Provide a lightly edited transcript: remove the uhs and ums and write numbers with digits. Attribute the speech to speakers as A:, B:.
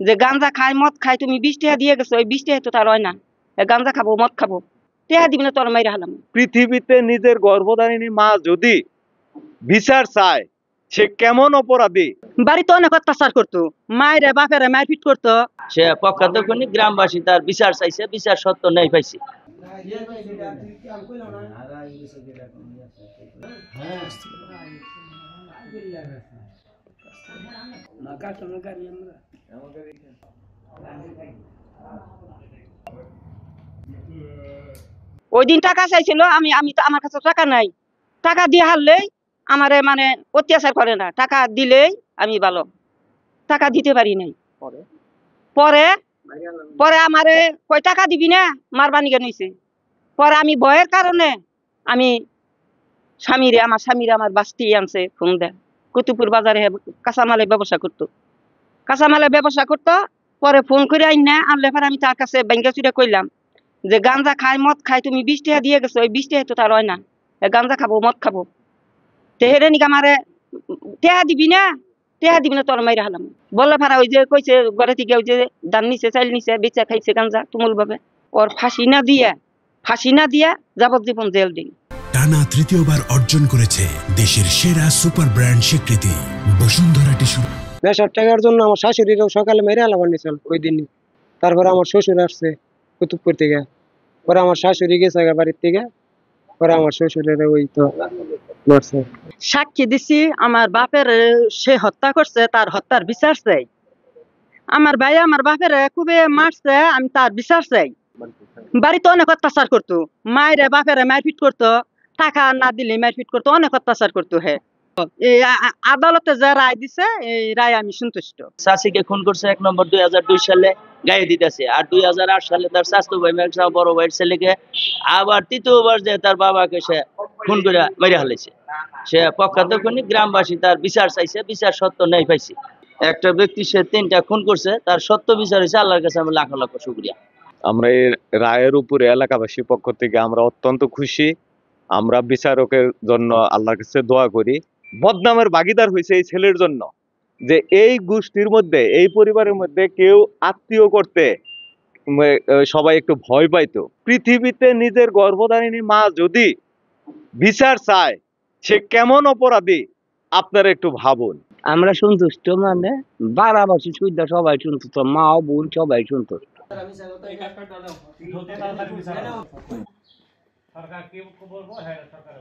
A: যে গাঞ্জা খায় মদ খায় তুমি 20 টাকা দিয়ে গেছো, ওই 20 টাকা তো তার হয় না। গাঞ্জা খাবো মদ খাবো, টাকা দিবি না তোর মাইরা হালাম।
B: পৃথিবীতে নিজের গর্ভধারিণী মা যদি বিচার চায়, সে কেমন অপরাধী?
A: বাড়িতে অনেক অত্যাচার করতো, মায়েরা বাপেরা মারপিট করতো।
C: সে পক্ষান্তরে গ্রামবাসী তার বিচার চাইছে, বিচার সত্য নেই পাইছে।
A: ওই দিন টাকা চাইছিল, আমি আমি তো আমার কাছে টাকা নাই, টাকা দিয়ে হারলেই আমারে মানে অত্যাচার করে না, টাকা দিলেই আমি ভালো, টাকা দিতে পারি নাই। পরে পরে আমারে কয় টাকা দিবি না, মারবানি কেন হইছে। পরে আমি ভয়ের কারণে আমি আমার স্বামীরে আমার বাস্তি আনছে ফোন দেয়, কুতুবপুর বাজারে কাঁচামালের ব্যবসা করতো, কাঁচামালের ব্যবসা করতো। পরে ফোন করে আইন না আনলে পরে আমি তার কাছে ব্যাংকে চুরে কইলাম যে গাঞ্জা খায় মদ খায় তুমি 20 টাকা দিয়ে গেছো, ওই 20 টাকা তো তার হয় না। গাঞ্জা খাবো মদ খাবো, তেহেরে নিকে আমারে টেহা দিবি না, টেহা দিবি না তোর মাইরা হালাম। বললে ফারা ওই যে কইছে ঘরে থেকে ওই যে দান নিছে চাইল নিছে বেচা খাইছে গাঞ্জা তুমুল ভাবে, ওর ফাঁসি না দিয়া যাবজ্জীবন জেল দিন।
D: টানা তৃতীয়বার অর্জন করেছে দেশের সেরা সুপার ব্র্যান্ড স্বীকৃতি বসুন্ধরা টিস্যু।
E: 50 টাকার জন্য আমার শাশুড়িরও সকালে মেরে আলাবার নিয়েছিল ওই দিনই। তারপরে আমার শ্বশুর আসছে কুতুবপুর থেকে, পরে আমার শাশুড়ি গেছে বাড়ির থেকে, পরে আমার শ্বশুরের ওই তো মারছে।
A: সাক্ষী দিছি আমার বাপের, সে হত্যা করছে, তার হত্যার বিচার চাই। আমার ভাই আমার বাপের খুবই মারছে, আমি তার বিচার চাই। বাড়িতে অনেক অত্যাচার করতো, মায়েরা বাপেরা মারপিট করতো, টাকা না দিলে মারপিট করতো, অনেক অত্যাচার করতো। হ্যাঁ, এই আদালতে যা রায় দিছে এই রায় আমি সন্তুষ্ট।
C: চাষিকে খুন করছে 1 নম্বর 2002 সালে গায়ে দিতেছে, আর 2008 সালে তার স্বাস্থ্য ভাই বড় ভাইয়ের ছেলেকে, আবার তৃতীয়বার যে তার বাবাকে সে খুন করে মেরে হালাইছে। সে পক্ষান্তরে গ্রামবাসী তার বিচার চাইছে, বিচার সত্য নেই পাইছে। একটা ব্যক্তি সে 3টা খুন করছে, তার সত্য বিচার হয়েছে। আল্লাহর কাছে আমি লাখ লাখ শুকরিয়া।
B: আমরা এই রায়ের উপরে এলাকাবাসীর পক্ষ থেকে আমরা অত্যন্ত খুশি। আমরা বিচারকের জন্য আল্লাহর কাছে দোয়া করি। বদনামের ভাগিদার হয়েছে এই ছেলের জন্য, যে এই গোষ্ঠীর মধ্যে এই পরিবারের মধ্যে কেউ আত্মীয় করতে সবাই একটু ভয় পাইতো। পৃথিবীতে নিজের গর্ভধারিণী মা যদি বিচার চায়, সে কেমন অপরাধী আপনারা একটু ভাবুন।
F: আমরা সন্তুষ্ট, মানে বাড়াবাসী সুবিধা সবাই সন্তুষ্ট, মা ও বোন সবাই সন্তুষ্ট। সরকার কি বলবো, হ্যাঁ সরকার